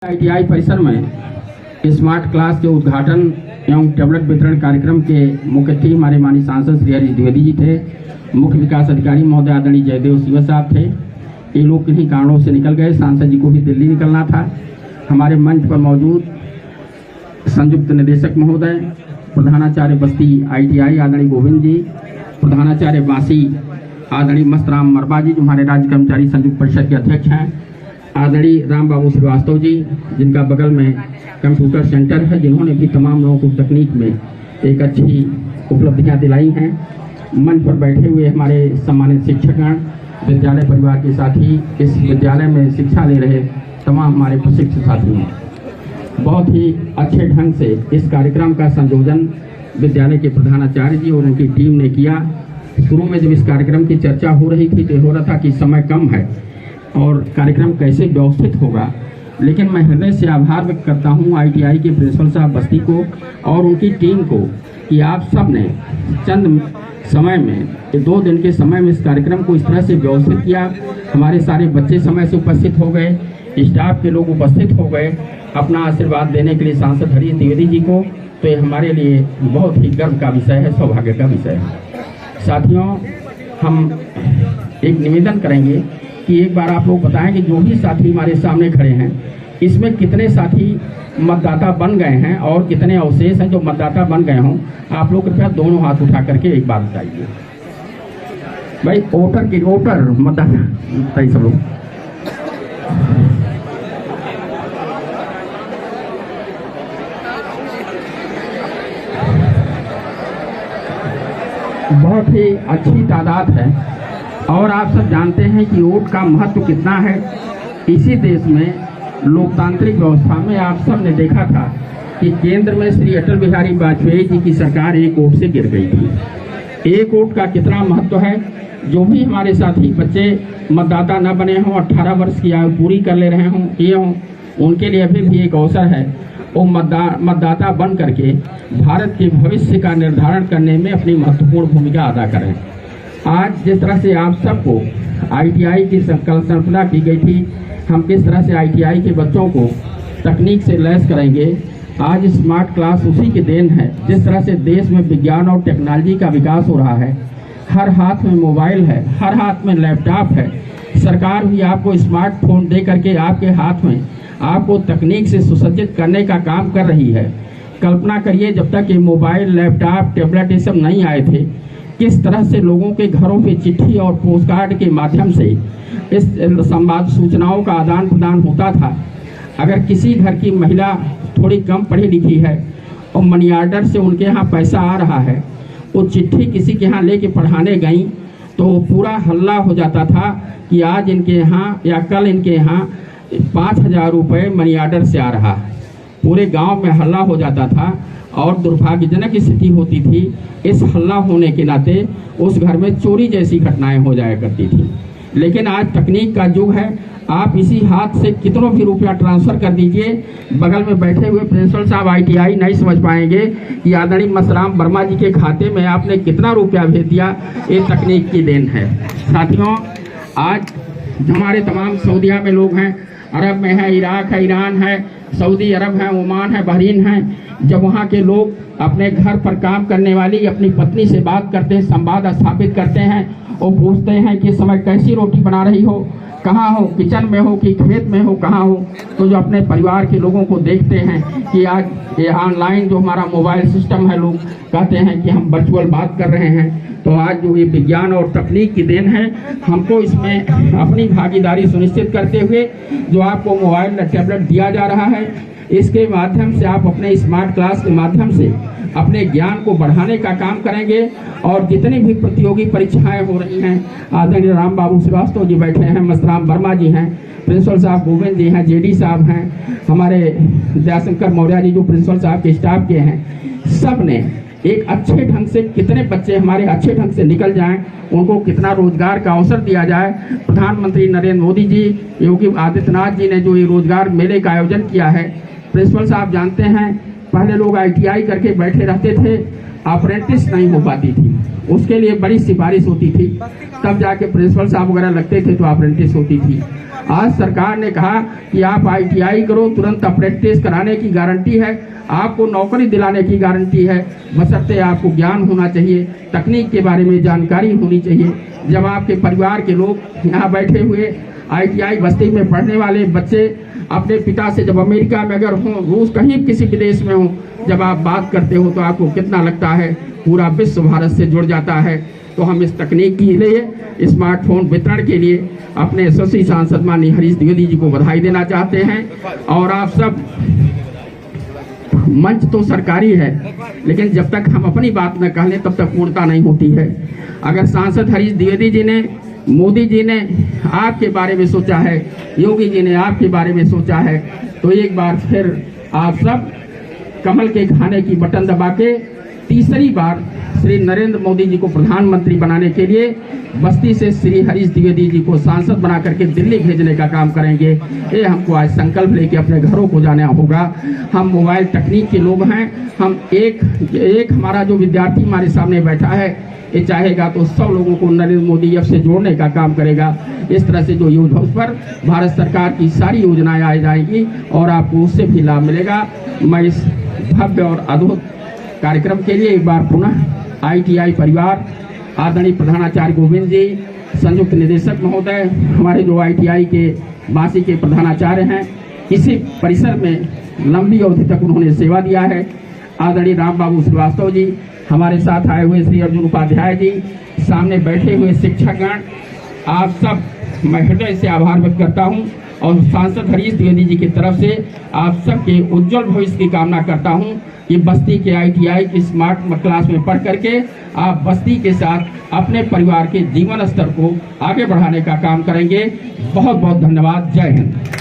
ITI परिसर में smart class के उद्घाटन एवं टैबलेट वितरण कार्यक्रम के मुख्य अतिथि हमारे माननीय सांसद श्री हरीश द्विवेदी जी थे। मुख्य विकास अधिकारी महोदय आदरणीय जयदेव सिंह साहब थे। ये लोग किन्हीं कारणों से निकल गए। सांसद जी को भी दिल्ली निकलना था। हमारे मंच पर मौजूद संयुक्त निदेशक महोदय, प्रधानाचार्य बस्ती आईटीआई आदरणीय गोविंद जी, प्रधानाचार्य बांसी आदरणीय मस्तराम मरबा जी जो हमारे राज्य कर्मचारी संयुक्त परिषद के अध्यक्ष हैं, आदरणीय राम बाबू श्रीवास्तव जी जिनका बगल में कंप्यूटर सेंटर है, जिन्होंने भी तमाम लोगों को तकनीक में एक अच्छी उपलब्धियां दिलाई हैं। मंच पर बैठे हुए हमारे सम्मानित शिक्षकगण, विद्यालय परिवार के साथी, इस विद्यालय में शिक्षा ले रहे तमाम हमारे प्रशिक्षक साथी हैं। बहुत ही अच्छे ढंग से इस कार्यक्रम का संयोजन विद्यालय के प्रधानाचार्य जी और उनकी टीम ने किया। शुरू में जब इस कार्यक्रम की चर्चा हो रही थी तो हो रहा था कि समय कम है और कार्यक्रम कैसे व्यवस्थित होगा, लेकिन मैं हृदय से आभार व्यक्त करता हूं आईटीआई के प्रिंसिपल साहब बस्ती को और उनकी टीम को कि आप सब ने चंद समय में, 2 दिन के समय में इस कार्यक्रम को इस तरह से व्यवस्थित किया। हमारे सारे बच्चे समय से उपस्थित हो गए, स्टाफ के लोग उपस्थित हो गए अपना आशीर्वाद देने के लिए सांसद हरीश द्विवेदी जी को। तो ये हमारे लिए बहुत ही गर्व का विषय है, सौभाग्य का विषय है। साथियों, हम एक निवेदन करेंगे कि एक बार आप लोग बताएं कि जो भी साथी हमारे सामने खड़े हैं इसमें कितने साथी मतदाता बन गए हैं और कितने अवशेष हैं जो मतदाता बन गए हों। आप लोग कृपया दोनों हाथ उठा करके एक बात बताइए। भाई वोटर मतदाता बताइए सब लोग। बहुत ही अच्छी तादाद है और आप सब जानते हैं कि वोट का महत्व कितना है। इसी देश में लोकतांत्रिक व्यवस्था में आप सब ने देखा था कि केंद्र में श्री अटल बिहारी वाजपेयी जी की सरकार एक वोट से गिर गई थी। एक वोट का कितना महत्व है। जो भी हमारे साथी बच्चे मतदाता न बने हों, 18 वर्ष की आयु पूरी कर ले रहे हों, ये हों, उनके लिए अभी भी एक अवसर है वो मतदाता बन करके भारत के भविष्य का निर्धारण करने में अपनी महत्वपूर्ण भूमिका अदा करें। आज जिस तरह से आप सबको आईटीआई की संकल्पना की गई थी, हम किस तरह से आईटीआई के बच्चों को तकनीक से लैस करेंगे। आज स्मार्ट क्लास उसी की देन है। जिस तरह से देश में विज्ञान और टेक्नोलॉजी का विकास हो रहा है, हर हाथ में मोबाइल है, हर हाथ में लैपटॉप है। सरकार भी आपको स्मार्टफोन दे करके आपके हाथ में आपको तकनीक से सुसज्जित करने का काम कर रही है। कल्पना करिए, जब तक ये मोबाइल, लैपटॉप, टैबलेट ये सब नहीं आए थे, किस तरह से लोगों के घरों पे चिट्ठी और पोस्टकार्ड के माध्यम से इस संवाद सूचनाओं का आदान प्रदान होता था। अगर किसी घर की महिला थोड़ी कम पढ़ी लिखी है और मनी ऑर्डर से उनके यहाँ पैसा आ रहा है, वो चिट्ठी किसी के यहाँ लेके पढ़ाने गई तो पूरा हल्ला हो जाता था कि आज इनके यहाँ या कल इनके यहाँ 5,000 रुपये मनी ऑर्डर से आ रहा है। पूरे गांव में हल्ला हो जाता था और दुर्भाग्यजनक स्थिति होती थी। इस हल्ला होने के नाते उस घर में चोरी जैसी घटनाएं हो जाया करती थी। लेकिन आज तकनीक का युग है। आप इसी हाथ से कितनों भी रुपया ट्रांसफर कर दीजिए। बगल में बैठे हुए प्रिंसिपल साहब आईटीआई नहीं समझ पाएंगे कि आदरणीय मस्तराम वर्मा जी के खाते में आपने कितना रुपया भेज दिया। ये तकनीक की देन है। साथियों, आज हमारे तमाम सऊदीया में लोग हैं, अरब में है, इराक है, ईरान है, सऊदी अरब है, ओमान है, बहरीन है। जब वहाँ के लोग अपने घर पर काम करने वाली अपनी पत्नी से बात करते हैं, संवाद स्थापित करते हैं और पूछते हैं कि इस समय कैसी रोटी बना रही हो, कहाँ हो, किचन में हो कि खेत में हो, कहाँ हो, तो जो अपने परिवार के लोगों को देखते हैं कि आज ये ऑनलाइन जो हमारा मोबाइल सिस्टम है, लोग कहते हैं कि हम वर्चुअल बात कर रहे हैं। तो आज जो ये विज्ञान और तकनीक की देन है, हमको इसमें अपनी भागीदारी सुनिश्चित करते हुए जो आपको मोबाइल टैबलेट दिया जा रहा है, इसके माध्यम से आप अपने स्मार्ट क्लास के माध्यम से अपने ज्ञान को बढ़ाने का काम करेंगे। और जितनी भी प्रतियोगी परीक्षाएं हो रही हैं, आदरणीय राम बाबू श्रीवास्तव जी बैठे हैं, मस्तराम वर्मा जी हैं, प्रिंसिपल साहब गोविंद जी हैं, जेडी साहब हैं, हमारे दयाशंकर मौर्य जी जो प्रिंसिपल साहब के स्टाफ के हैं, सब ने एक अच्छे ढंग से कितने बच्चे हमारे अच्छे ढंग से निकल जाएं, उनको कितना रोजगार का अवसर दिया जाए। प्रधानमंत्री नरेंद्र मोदी जी, योगी आदित्यनाथ जी ने जो ये रोजगार मेले का आयोजन किया है, प्रिंसिपल साहब जानते हैं पहले लोग आईटीआई करके बैठे रहते थे, अप्रेंटिस नहीं हो पाती थी, उसके लिए बड़ी सिफारिश होती थी, तब जाके प्रिंसिपल साहब वगैरह लगते थे तो अप्रेंटिस होती थी। आज सरकार ने कहा कि आप ITI करो, तुरंत अप्रेंटिस कराने की गारंटी है, आपको नौकरी दिलाने की गारंटी है, बशर्ते आपको ज्ञान होना चाहिए, तकनीक के बारे में जानकारी होनी चाहिए। जब आपके परिवार के लोग यहाँ बैठे हुए ITI बस्ती में पढ़ने वाले बच्चे अपने पिता से जब अमेरिका में अगर हों, रूस, कहीं किसी विदेश में हों, जब आप बात करते हो तो आपको कितना लगता है पूरा विश्व भारत से जुड़ जाता है। तो हम इस तकनीक के लिए, स्मार्टफोन वितरण के लिए अपने यशस्वी सांसद माननीय हरीश द्विवेदी जी को बधाई देना चाहते हैं। और आप सब, मंच तो सरकारी है, लेकिन जब तक हम अपनी बात न कह लें तब तक पूर्णता नहीं होती है। अगर सांसद हरीश द्विवेदी जी ने, मोदी जी ने आपके बारे में सोचा है, योगी जी ने आपके बारे में सोचा है, तो एक बार फिर आप सब कमल के खाने की बटन दबा के तीसरी बार श्री नरेंद्र मोदी जी को प्रधानमंत्री बनाने के लिए बस्ती से श्री हरीश द्विवेदी जी को सांसद बना करके दिल्ली भेजने का काम करेंगे। ये हमको आज संकल्प लेके अपने घरों को जाना होगा। हम मोबाइल तकनीक के लोग हैं। हम एक हमारा जो विद्यार्थी हमारे सामने बैठा है, ये चाहेगा तो सब लोगों को नरेंद्र मोदी ऐप से जोड़ने का काम करेगा। इस तरह से जो योजना, उस पर भारत सरकार की सारी योजनाएं आ जाएंगी और आपको उससे भी लाभ मिलेगा। मैं इस भव्य और अद्भुत कार्यक्रम के लिए एक बार पुनः ITI परिवार, आदरणीय प्रधानाचार्य गोविंद जी, संयुक्त निदेशक महोदय, हमारे जो ITI के बासी के प्रधानाचार्य हैं, इसी परिसर में लंबी अवधि तक उन्होंने सेवा दिया है, आदरणीय राम बाबू श्रीवास्तव जी, हमारे साथ आए हुए श्री अर्जुन उपाध्याय जी, सामने बैठे हुए शिक्षकगण, आप सब मैं हृदय से आभार व्यक्त करता हूं और सांसद हरीश द्विवेदी जी की तरफ से आप सबके उज्जवल भविष्य की कामना करता हूं कि बस्ती के ITI की स्मार्ट क्लास में पढ़ करके आप बस्ती के साथ अपने परिवार के जीवन स्तर को आगे बढ़ाने का काम करेंगे। बहुत बहुत धन्यवाद। जय हिंद।